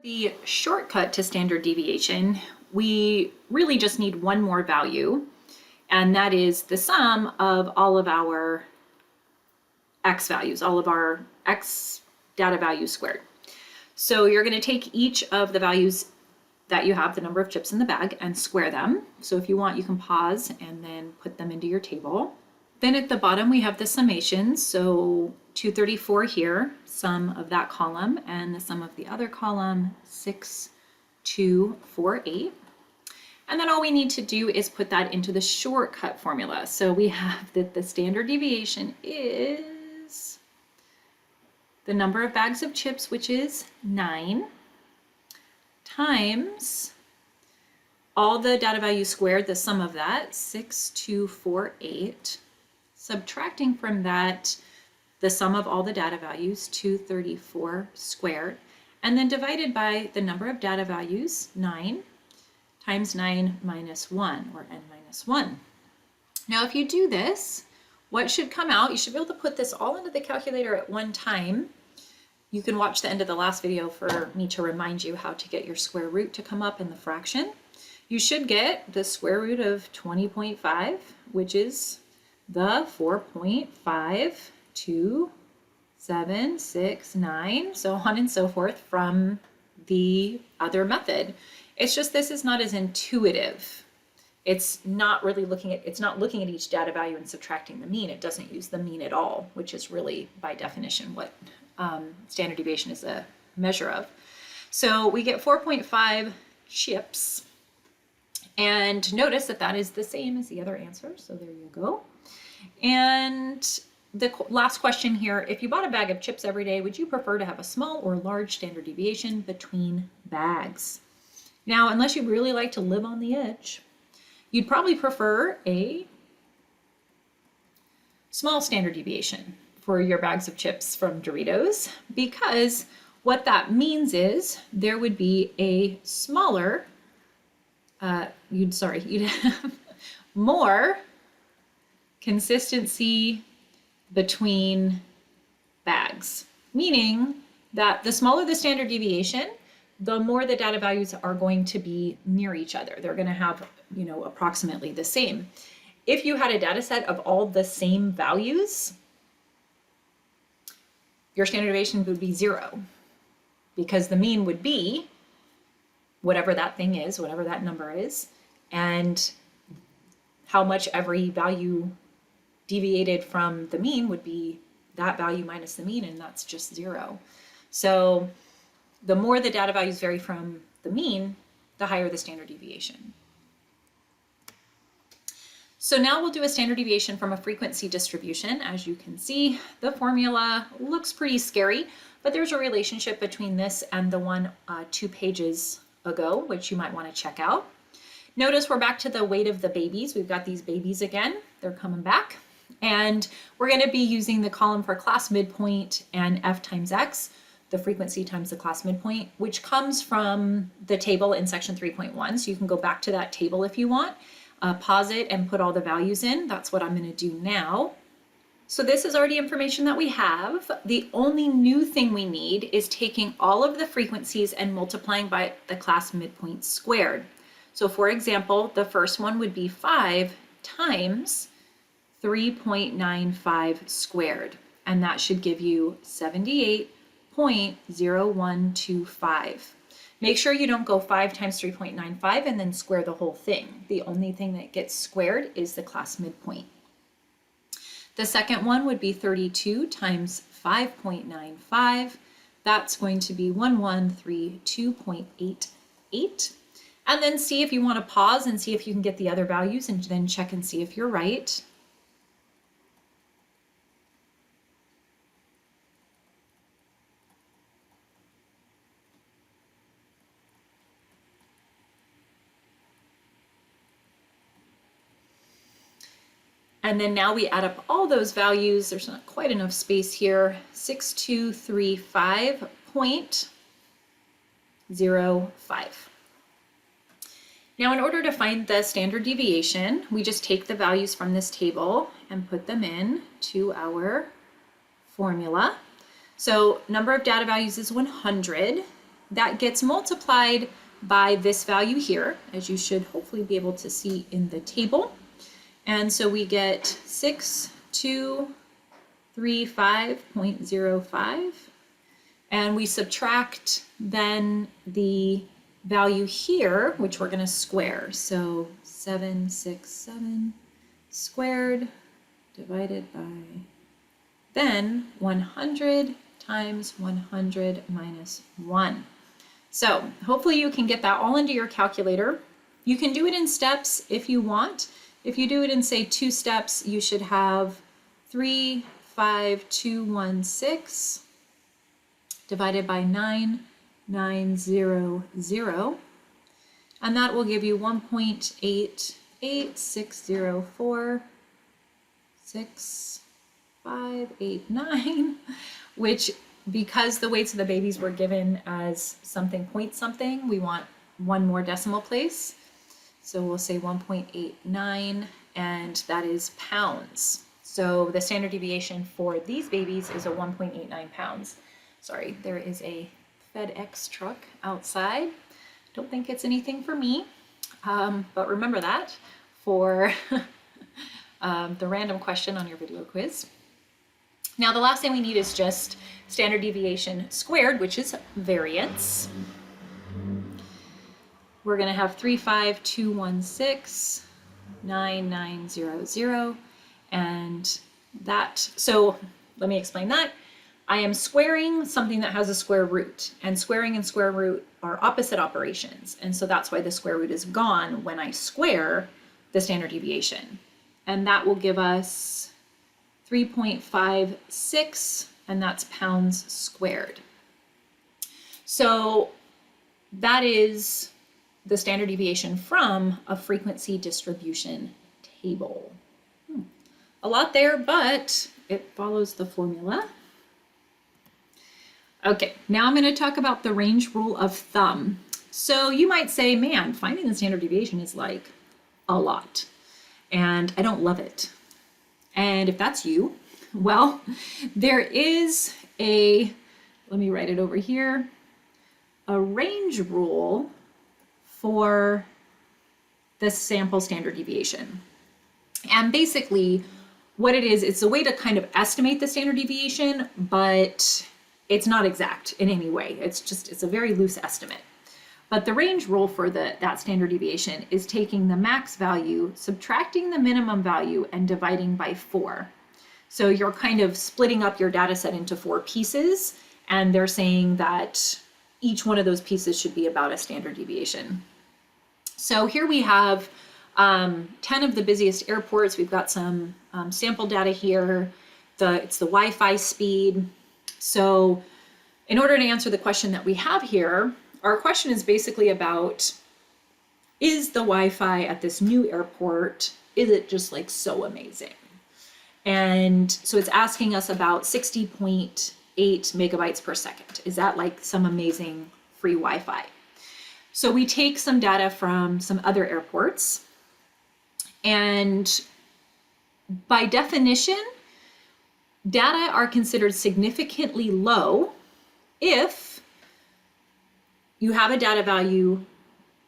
The shortcut to standard deviation, we really just need one more value, and that is the sum of all of our x values, all of our x data values squared. So you're going to take each of the values that you have, the number of chips in the bag, and square them. So if you want, you can pause and then put them into your table. Then at the bottom, we have the summations. So 234 here, sum of that column, and the sum of the other column, 6248. And then all we need to do is put that into the shortcut formula. So we have that the standard deviation is the number of bags of chips, which is 9, times all the data values squared, the sum of that, 6248. Subtracting from that the sum of all the data values, 234 squared, and then divided by the number of data values, 9, times 9 minus 1, or n minus 1. Now if you do this, what should come out, you should be able to put this all into the calculator at one time. You can watch the end of the last video for me to remind you how to get your square root to come up in the fraction. You should get the square root of 20.5, which is the 4.52769, so on and so forth from the other method. It's just this is not as intuitive. It's not really looking at each data value and subtracting the mean. It doesn't use the mean at all, which is really by definition what standard deviation is a measure of. So we get 4.5 chips, and notice that that is the same as the other answer. So there you go. And the last question here, if you bought a bag of chips every day, would you prefer to have a small or large standard deviation between bags? Now, unless you really like to live on the edge, you'd probably prefer a small standard deviation for your bags of chips from Doritos, because what that means is there would be a smaller, you'd have more consistency between bags, meaning that the smaller the standard deviation, the more the data values are going to be near each other. They're going to have, approximately the same. If you had a data set of all the same values, your standard deviation would be 0, because the mean would be whatever that thing is, whatever that number is, and how much every value deviated from the mean would be that value minus the mean, and that's just 0. So the more the data values vary from the mean, the higher the standard deviation. So now we'll do a standard deviation from a frequency distribution. As you can see, the formula looks pretty scary, but there's a relationship between this and the one 2 pages ago, which you might want to check out. Notice we're back to the weight of the babies. We've got these babies again. They're coming back. And we're going to be using the column for class midpoint and F times X, the frequency times the class midpoint, which comes from the table in section 3.1. So you can go back to that table if you want, pause it and put all the values in. That's what I'm going to do now. So this is already information that we have. The only new thing we need is taking all of the frequencies and multiplying by the class midpoint squared. So for example, the first one would be 5 times 3.95 squared, and that should give you 78.0125. Make sure you don't go 5 times 3.95 and then square the whole thing. The only thing that gets squared is the class midpoint. The second one would be 32 times 5.95. That's going to be 1132.88. And then see if you want to pause and see if you can get the other values, and then check and see if you're right. And then now we add up all those values. There's not quite enough space here. 6235.05. Now, in order to find the standard deviation, we just take the values from this table and put them in to our formula. So number of data values is 100. that gets multiplied by this value here, as you should hopefully be able to see in the table. And so we get 6235.05. And we subtract then the value here, which we're going to square. So 767 squared divided by then 100 times 100 minus 1. So hopefully you can get that all into your calculator. You can do it in steps if you want. If you do it in, say, 2 steps, you should have 35216 divided by 9900, and that will give you 1.886046,589, which, because the weights of the babies were given as something point something, we want one more decimal place. So we'll say 1.89, and that is pounds. So the standard deviation for these babies is a 1.89 pounds. Sorry, there is a FedEx truck outside. Don't think it's anything for me, but remember that for the random question on your video quiz. Now, the last thing we need is just standard deviation squared, which is variance. We're going to have 35216,9900, and that, so let me explain that. I am squaring something that has a square root, and squaring and square root are opposite operations, and so that's why the square root is gone when I square the standard deviation. And that will give us 3.56, and that's pounds squared. So that is the standard deviation from a frequency distribution table. A lot there, but it follows the formula. Okay, now I'm going to talk about the range rule of thumb. So you might say, man, finding the standard deviation is like a lot, and I don't love it. And if that's you, well, there is a, let me write it over here, a range rule for the sample standard deviation. And basically what it is, it's a way to kind of estimate the standard deviation, but it's not exact in any way. It's a very loose estimate. But the range rule for that standard deviation is taking the max value, subtracting the minimum value, and dividing by 4. So you're kind of splitting up your data set into 4 pieces, and they're saying that each one of those pieces should be about a standard deviation. So here we have 10 of the busiest airports. We've got some sample data here. It's the Wi-Fi speed. So in order to answer the question that we have here, our question is basically about, is the Wi-Fi at this new airport, is it just like so amazing? And so it's asking us about 60.8 megabytes per second. Is that like some amazing free Wi-Fi? So we take some data from some other airports, and by definition, data are considered significantly low if you have a data value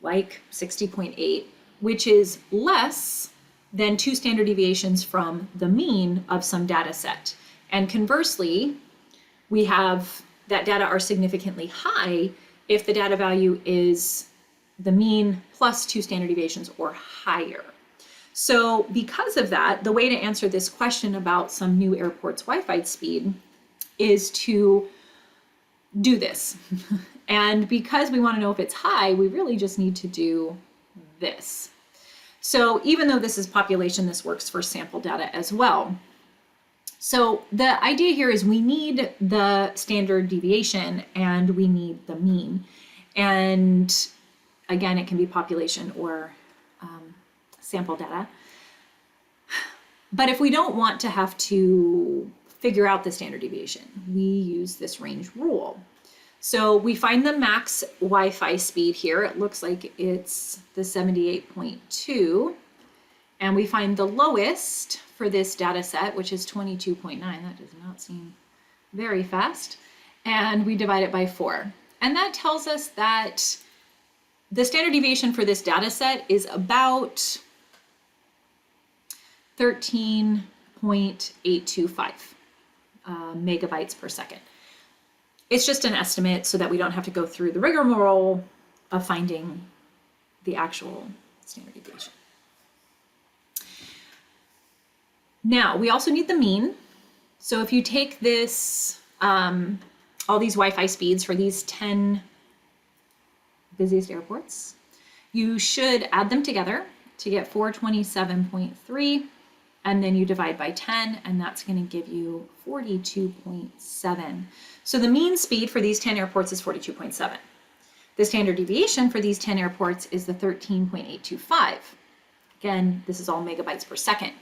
like 60.8, which is less than 2 standard deviations from the mean of some data set. And conversely, we have that data are significantly high if the data value is the mean plus 2 standard deviations or higher. So because of that, the way to answer this question about some new airport's Wi-Fi speed is to do this. And because we want to know if it's high, we really just need to do this. So even though this is population, this works for sample data as well. So the idea here is we need the standard deviation and we need the mean. And again, it can be population or sample data. But if we don't want to have to figure out the standard deviation, we use this range rule. So we find the max Wi-Fi speed here. It looks like it's the 78.2. And we find the lowest for this data set, which is 22.9. That does not seem very fast. And we divide it by 4. And that tells us that the standard deviation for this data set is about 13.825 megabytes per second. It's just an estimate so that we don't have to go through the rigmarole of finding the actual standard deviation. Now, we also need the mean. So if you take this, all these Wi-Fi speeds for these 10 busiest airports, you should add them together to get 427.3, and then you divide by 10, and that's going to give you 42.7. So the mean speed for these 10 airports is 42.7. The standard deviation for these 10 airports is the 13.825. Again, this is all megabytes per second.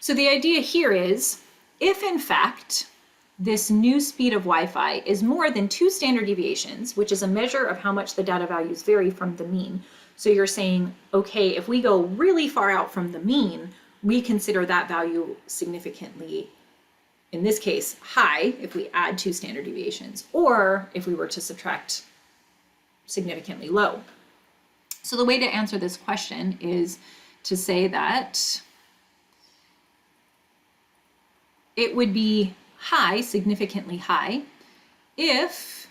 So the idea here is, if in fact this new speed of Wi-Fi is more than 2 standard deviations, which is a measure of how much the data values vary from the mean. So you're saying, okay, if we go really far out from the mean, we consider that value significantly, in this case, high, if we add 2 standard deviations, or if we were to subtract significantly low. So the way to answer this question is to say that it would be high, significantly high, if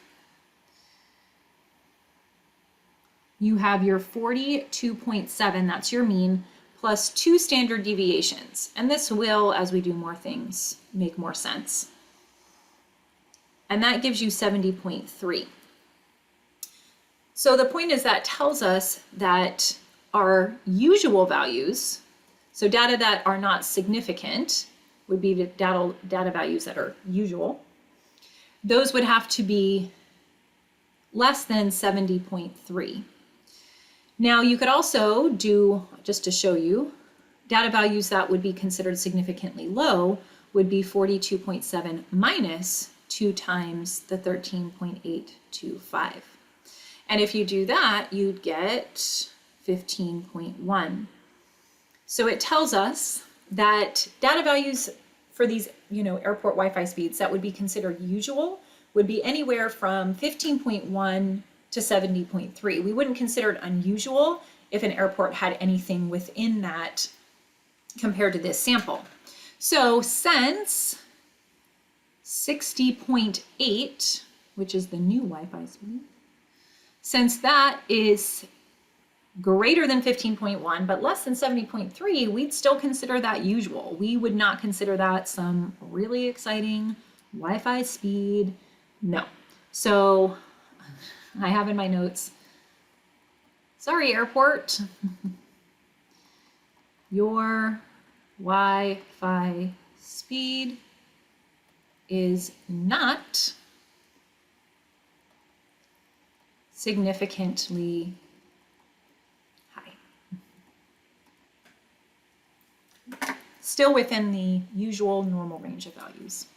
you have your 42.7, that's your mean, plus 2 standard deviations. And this will, as we do more things, make more sense. And that gives you 70.3. So the point is that tells us that our usual values, so data that are not significant, would be the data values that are usual. Those would have to be less than 70.3. Now you could also do, just to show you, data values that would be considered significantly low would be 42.7 minus 2 times the 13.825. And if you do that, you'd get 15.1. So it tells us that data values for these, airport Wi-Fi speeds that would be considered usual would be anywhere from 15.1 to 70.3. We wouldn't consider it unusual if an airport had anything within that compared to this sample. So since 60.8, which is the new Wi-Fi speed, since that is greater than 15.1 but less than 70.3, we'd still consider that usual. We would not consider that some really exciting Wi-Fi speed. No. So I have in my notes, sorry airport, your Wi-Fi speed is not significantly high. Still within the usual normal range of values.